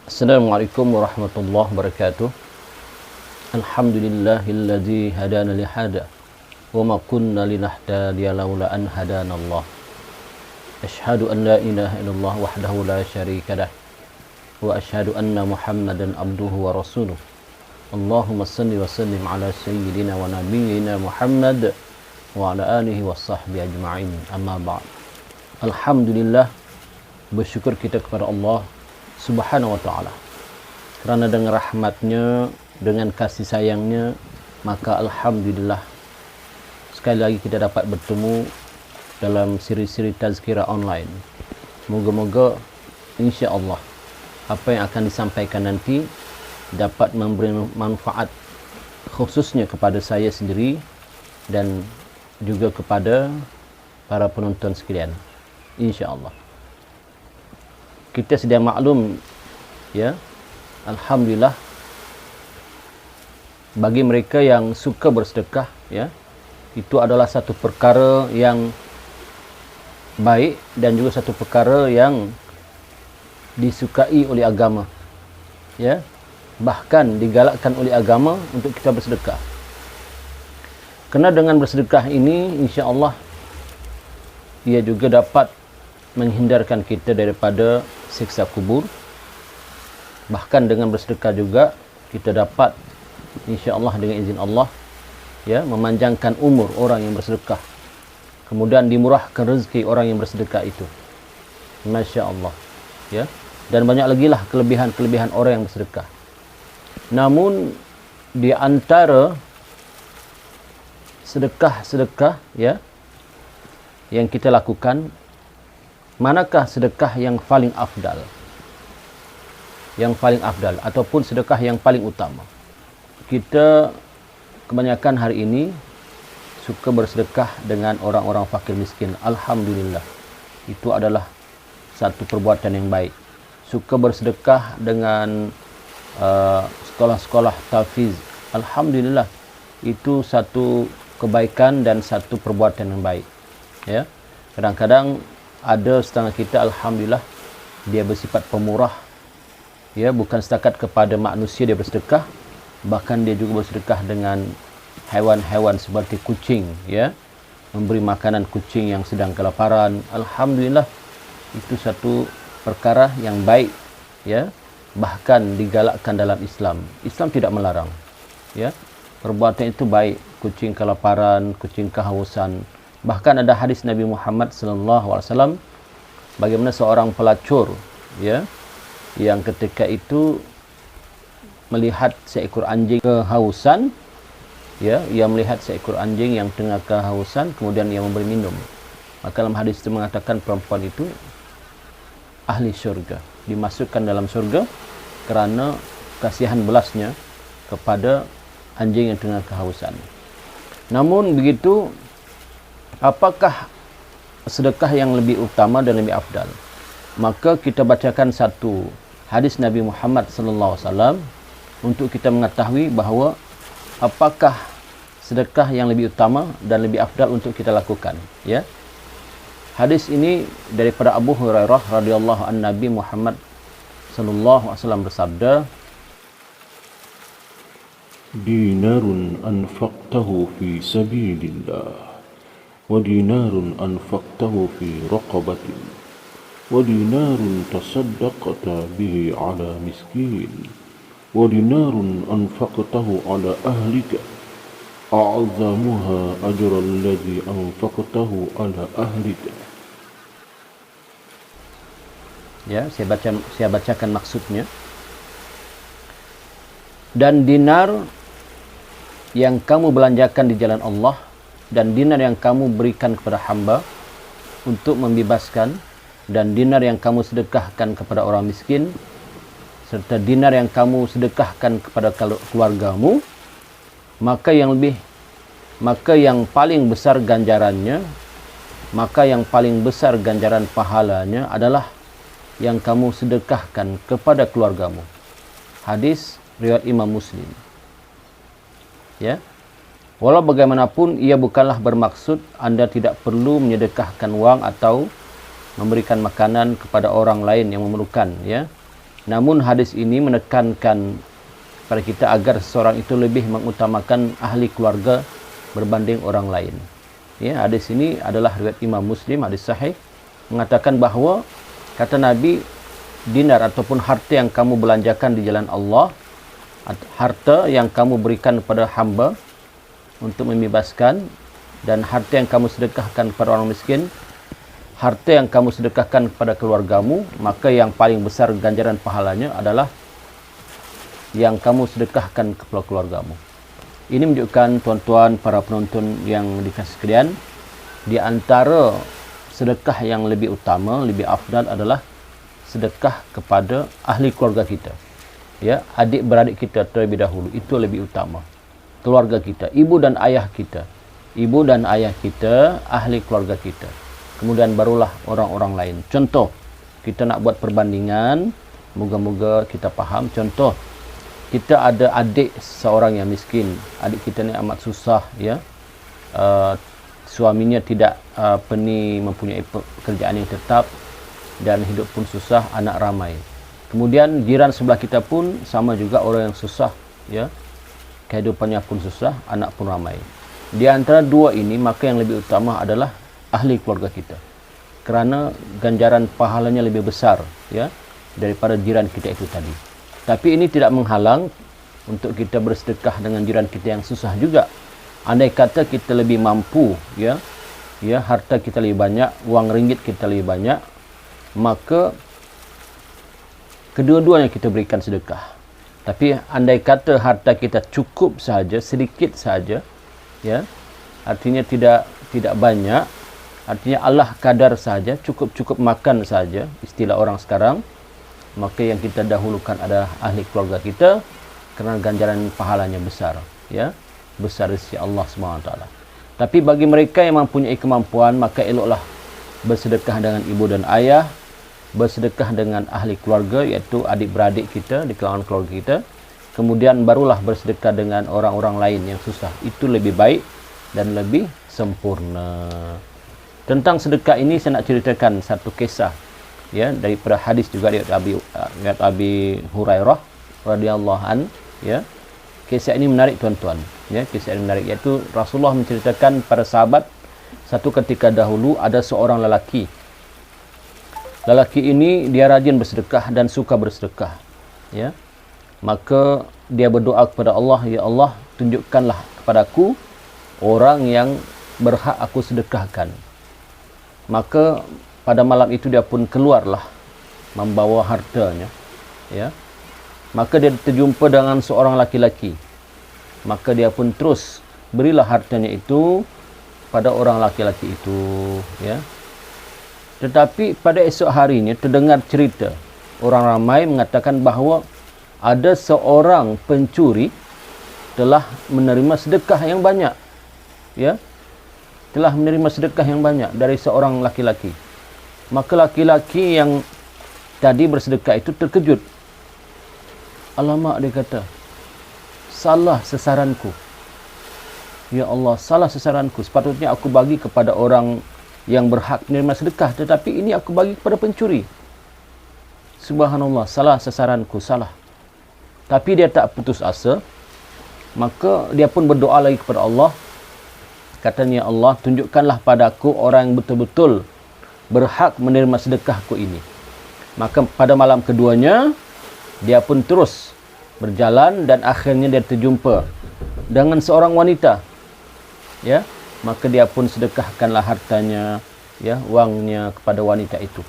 Assalamualaikum warahmatullahi wabarakatuh. Alhamdulillahilladzi hadana li hada wa ma kunna linahtadiya laula an hadana Allah. Asyhadu an la ilaha illallah wahdahu la syarika lah wa asyhadu anna Muhammadan abduhu wa rasuluh. Allahumma shalli wa sallim ala sayyidina wa nabiyyina Muhammad wa ala alihi wa sahbihi ajma'in. Amma ba'd. Alhamdulillah, bersyukur kita kepada Allah Subhanahu wa ta'ala, kerana dengan rahmatnya, dengan kasih sayangnya, maka alhamdulillah sekali lagi kita dapat bertemu dalam siri-siri tazkirah online. Moga-moga insya-Allah apa yang akan disampaikan nanti dapat memberi manfaat khususnya kepada saya sendiri dan juga kepada para penonton sekalian, insya-Allah. Kita sedia maklum, ya, alhamdulillah, bagi mereka yang suka bersedekah, ya, itu adalah satu perkara yang baik dan juga satu perkara yang disukai oleh agama, ya, bahkan digalakkan oleh agama untuk kita bersedekah. Kerana dengan bersedekah ini, insya-Allah, ia juga dapat menghindarkan kita daripada siksa kubur. Bahkan dengan bersedekah juga kita dapat, insya-Allah dengan izin Allah, ya, memanjangkan umur orang yang bersedekah. Kemudian dimurahkan rezeki orang yang bersedekah itu. Masya-Allah, ya. Dan banyak lagi lah kelebihan-kelebihan orang yang bersedekah. Namun di antara sedekah-sedekah, ya, yang kita lakukan, manakah sedekah yang paling afdal? Yang paling afdal ataupun sedekah yang paling utama? Kita kebanyakan hari ini suka bersedekah dengan orang-orang fakir miskin. Alhamdulillah, itu adalah satu perbuatan yang baik. Suka bersedekah dengan sekolah-sekolah tahfiz. Alhamdulillah, itu satu kebaikan dan satu perbuatan yang baik, ya. Kadang-kadang ada setengah kita, alhamdulillah, dia bersifat pemurah, ya, bukan setakat kepada manusia dia bersedekah, bahkan dia juga bersedekah dengan haiwan-haiwan seperti kucing, ya, memberi makanan kucing yang sedang kelaparan. Alhamdulillah, itu satu perkara yang baik, ya, bahkan digalakkan dalam Islam. Islam tidak melarang, ya, perbuatan itu baik. Kucing kelaparan, kucing kehausan. Bahkan ada hadis Nabi Muhammad SAW, bagaimana seorang pelacur, ya, yang ketika itu melihat seekor anjing kehausan, ya, ia melihat seekor anjing yang tengah kehausan, kemudian ia memberi minum. Maka dalam hadis itu mengatakan perempuan itu ahli syurga, dimasukkan dalam syurga kerana kasihan belasnya kepada anjing yang tengah kehausan. Namun begitu, apakah sedekah yang lebih utama dan lebih afdal? Maka kita bacakan satu hadis Nabi Muhammad SAW untuk kita mengetahui bahawa apakah sedekah yang lebih utama dan lebih afdal untuk kita lakukan, ya. Hadis ini daripada Abu Hurairah radhiyallahu an, Nabi Muhammad SAW bersabda, dinarun anfaqtahu fi sabilillah wa dinarun anfaqtahu fi raqabatin wa dinarun tasaddaqta bihi ala miskin wa dinarun anfaqtahu ala ahlika a'zamuha ajra alladhi anfaqtahu ala ahlika. Ya, saya bacakan maksudnya. Dan dinar yang kamu belanjakan di jalan Allah, dan dinar yang kamu berikan kepada hamba untuk membebaskan, dan dinar yang kamu sedekahkan kepada orang miskin, serta dinar yang kamu sedekahkan kepada keluargamu, maka yang paling besar ganjarannya, maka yang paling besar ganjaran pahalanya adalah yang kamu sedekahkan kepada keluargamu. Hadis riwayat Imam Muslim, ya. Walau bagaimanapun, ia bukanlah bermaksud Anda tidak perlu menyedekahkan wang atau memberikan makanan kepada orang lain yang memerlukan, ya. Namun hadis ini menekankan pada kita agar seseorang itu lebih mengutamakan ahli keluarga berbanding orang lain. Ya, hadis ini adalah riwayat Imam Muslim, hadis sahih, mengatakan bahawa kata Nabi, dinar ataupun harta yang kamu belanjakan di jalan Allah, harta yang kamu berikan kepada hamba untuk membebaskan, dan harta yang kamu sedekahkan kepada orang miskin, harta yang kamu sedekahkan kepada keluargamu, maka yang paling besar ganjaran pahalanya adalah yang kamu sedekahkan kepada keluargamu. Ini menunjukkan, tuan-tuan, para penonton yang dikasihi sekalian, di antara sedekah yang lebih utama, lebih afdal adalah sedekah kepada ahli keluarga kita. Ya, adik-beradik kita terlebih dahulu, itu lebih utama. Keluarga kita, ibu dan ayah kita. Ibu dan ayah kita, ahli keluarga kita. Kemudian barulah orang-orang lain. Contoh, kita nak buat perbandingan, moga-moga kita faham. Contoh, kita ada adik seorang yang miskin. Adik kita ni amat susah, ya. Suaminya tidak mempunyai pekerjaan yang tetap dan hidup pun susah, anak ramai. Kemudian jiran sebelah kita pun sama juga orang yang susah, ya. Kehidupannya pun susah, anak pun ramai. Di antara dua ini, maka yang lebih utama adalah ahli keluarga kita, kerana ganjaran pahalanya lebih besar, ya, daripada jiran kita itu tadi. Tapi ini tidak menghalang untuk kita bersedekah dengan jiran kita yang susah juga. Andai kata kita lebih mampu, ya, harta kita lebih banyak, wang ringgit kita lebih banyak, maka kedua-duanya kita berikan sedekah. Tapi andai kata harta kita cukup saja, sedikit saja, ya, artinya tidak banyak, artinya Allah kadar saja, cukup makan saja, istilah orang sekarang, maka yang kita dahulukan adalah ahli keluarga kita, kerana ganjaran pahalanya besar, ya, besar di sisi Allah SWT. Tapi bagi mereka yang mempunyai kemampuan, maka eloklah bersedekah dengan ibu dan ayah, bersedekah dengan ahli keluarga, iaitu adik-beradik kita di kalangan keluarga kita, kemudian barulah bersedekah dengan orang-orang lain yang susah. Itu lebih baik dan lebih sempurna. Tentang sedekah ini saya nak ceritakan satu kisah, ya, daripada hadis juga dari Abi Hurairah radhiyallahu an, ya. Kisah ini menarik, tuan-tuan, ya. Kisah ini menarik, iaitu Rasulullah menceritakan pada sahabat, satu ketika dahulu ada seorang lelaki. Lelaki ini dia rajin bersedekah dan suka bersedekah, ya. Maka dia berdoa kepada Allah, ya Allah, tunjukkanlah kepadaku orang yang berhak aku sedekahkan. Maka pada malam itu dia pun keluarlah membawa hartanya, ya. Maka dia terjumpa dengan seorang laki-laki. Maka dia pun terus berilah hartanya itu pada orang laki-laki itu, ya. Tetapi pada esok harinya terdengar cerita, orang ramai mengatakan bahawa ada seorang pencuri telah menerima sedekah yang banyak, ya, telah menerima sedekah yang banyak dari seorang laki-laki. Maka laki-laki yang tadi bersedekah itu terkejut. Alamak, dia kata, salah sasaranku. Ya Allah, salah sasaranku. Sepatutnya aku bagi kepada orang yang berhak menerima sedekah, tetapi ini aku bagi kepada pencuri. Subhanallah, salah sasaranku, salah. Tapi dia tak putus asa. Maka dia pun berdoa lagi kepada Allah. Katanya, Allah, tunjukkanlah padaku orang yang betul-betul berhak menerima sedekahku ini. Maka pada malam keduanya, dia pun terus berjalan dan akhirnya dia terjumpa dengan seorang wanita, ya. Maka dia pun sedekahkanlah hartanya, ya, wangnya kepada wanita itu.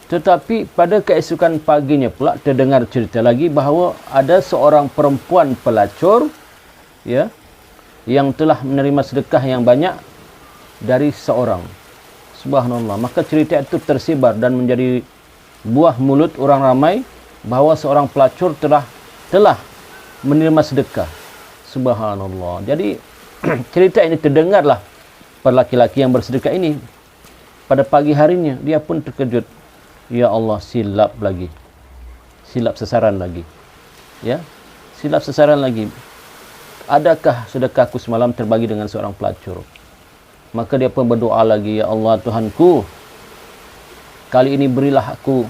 Tetapi pada keesokan paginya pula terdengar cerita lagi bahawa ada seorang perempuan pelacur, ya, yang telah menerima sedekah yang banyak dari seorang. Subhanallah. Maka cerita itu tersebar dan menjadi buah mulut orang ramai bahawa seorang pelacur telah menerima sedekah. Subhanallah. Jadi cerita ini terdengarlah pada laki-laki yang bersedekah ini. Pada pagi harinya dia pun terkejut. Ya Allah, silap lagi. Silap sasaran lagi. Ya. Silap sasaran lagi. Adakah sedekahku semalam terbagi dengan seorang pelacur? Maka dia pun berdoa lagi, ya Allah Tuhanku, kali ini berilah aku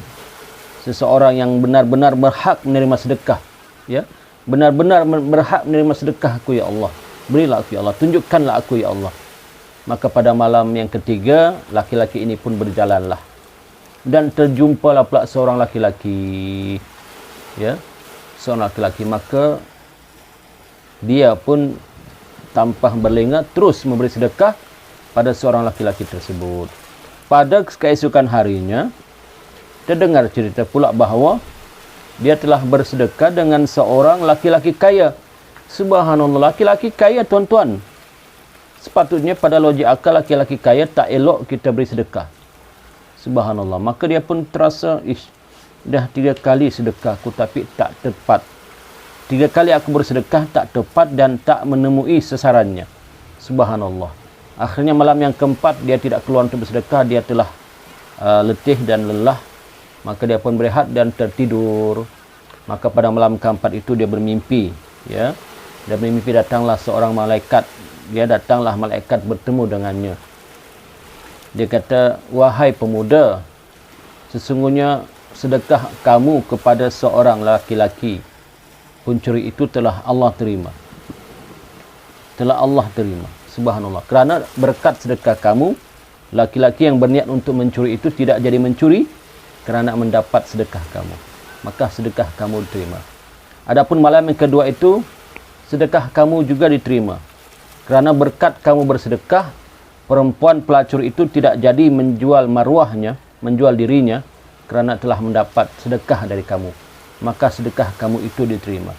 seseorang yang benar-benar berhak menerima sedekah, ya, benar-benar berhak menerima sedekahku ya Allah, berilah aku ya Allah, tunjukkanlah aku ya Allah. Maka pada malam yang ketiga, laki-laki ini pun berjalanlah dan terjumpalah pula seorang laki-laki, ya, seorang laki-laki. Maka dia pun tanpa berlengah terus memberi sedekah pada seorang laki-laki tersebut. Pada keesokan harinya, terdengar cerita pula bahawa dia telah bersedekah dengan seorang laki-laki kaya. Subhanallah, laki-laki kaya tuan-tuan. Sepatutnya pada logik akal laki-laki kaya tak elok kita beri sedekah. Subhanallah. Maka dia pun terasa, dah 3 kali sedekahku tapi tak tepat. 3 kali aku bersedekah tak tepat dan tak menemui sasarannya. Subhanallah. Akhirnya malam yang keempat dia tidak keluar untuk bersedekah, dia telah letih dan lelah. Maka dia pun berehat dan tertidur. Maka pada malam keempat itu dia bermimpi, ya. Dan bermimpi datanglah seorang malaikat. Dia datanglah malaikat bertemu dengannya. Dia kata, wahai pemuda, sesungguhnya sedekah kamu kepada seorang laki-laki pencuri itu telah Allah terima. Telah Allah terima. Subhanallah. Kerana berkat sedekah kamu, laki-laki yang berniat untuk mencuri itu tidak jadi mencuri kerana mendapat sedekah kamu. Maka sedekah kamu diterima. Adapun malam yang kedua itu, sedekah kamu juga diterima. Kerana berkat kamu bersedekah, perempuan pelacur itu tidak jadi menjual maruahnya, menjual dirinya, kerana telah mendapat sedekah dari kamu. Maka sedekah kamu itu diterima.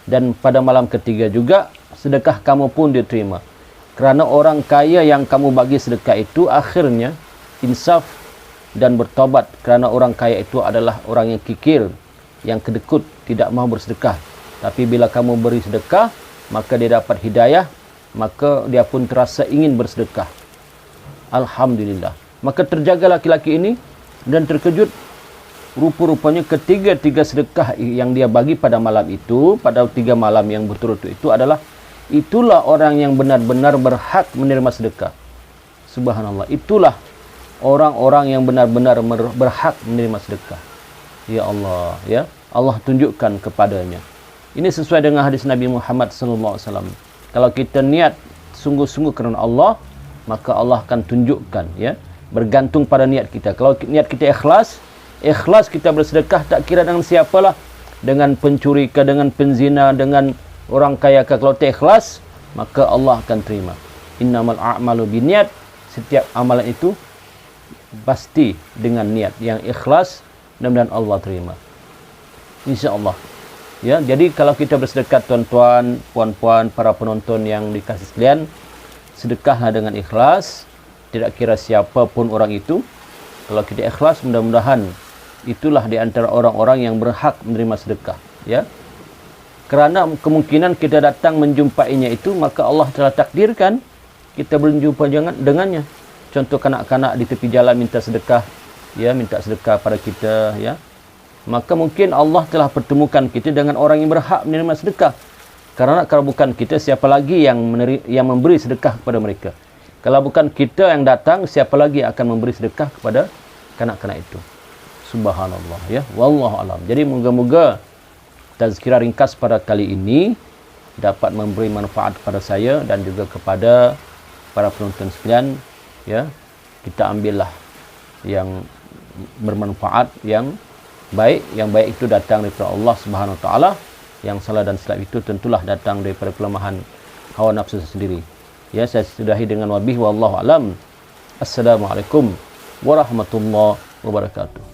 Dan pada malam ketiga juga, sedekah kamu pun diterima. Kerana orang kaya yang kamu bagi sedekah itu, akhirnya insaf dan bertobat. Kerana orang kaya itu adalah orang yang kikir, yang kedekut, tidak mahu bersedekah. Tapi bila kamu beri sedekah, maka dia dapat hidayah, maka dia pun terasa ingin bersedekah. Alhamdulillah. Maka terjaga laki-laki ini dan terkejut. Rupa-rupanya ketiga-tiga sedekah yang dia bagi pada malam itu, pada 3 malam yang berturut-turut itu adalah, itulah orang yang benar-benar berhak menerima sedekah. Subhanallah. Itulah orang-orang yang benar-benar berhak menerima sedekah. Ya Allah, ya. Allah tunjukkan kepadanya. Ini sesuai dengan hadis Nabi Muhammad SAW. Kalau kita niat sungguh-sungguh kerana Allah, maka Allah akan tunjukkan, ya. Bergantung pada niat kita. Kalau niat kita ikhlas, ikhlas kita bersedekah, tak kira dengan siapalah, dengan pencuri ke, dengan penzina, dengan orang kaya ke. Kalau tak ikhlas, maka Allah akan terima. Innamal a'malu biniat. Setiap amalan itu pasti dengan niat yang ikhlas, dan Allah terima. InsyaAllah. Ya, jadi kalau kita bersedekah, tuan-tuan, puan-puan, para penonton yang dikasih sekalian, sedekahlah dengan ikhlas, tidak kira siapapun orang itu. Kalau kita ikhlas, mudah-mudahan itulah di antara orang-orang yang berhak menerima sedekah, ya. Kerana kemungkinan kita datang menjumpainya itu, maka Allah telah takdirkan kita berjumpa dengannya. Contoh kanak-kanak di tepi jalan minta sedekah, ya, minta sedekah pada kita, ya. Maka mungkin Allah telah pertemukan kita dengan orang yang berhak menerima sedekah. Karena kalau bukan kita, siapa lagi yang memberi sedekah kepada mereka? Kalau bukan kita yang datang, siapa lagi akan memberi sedekah kepada kanak-kanak itu? Subhanallah, ya. Wallahu alam. Jadi moga-moga tazkirah ringkas pada kali ini dapat memberi manfaat kepada saya dan juga kepada para penonton sekalian, ya. Kita ambillah yang bermanfaat, yang baik. Yang baik itu datang daripada Allah Subhanahu Wa Taala. Yang salah dan silap itu tentulah datang daripada kelemahan hawa nafsu sendiri. Ya, saya sudahi dengan wabihi wallahu alam. Assalamualaikum warahmatullahi wabarakatuh.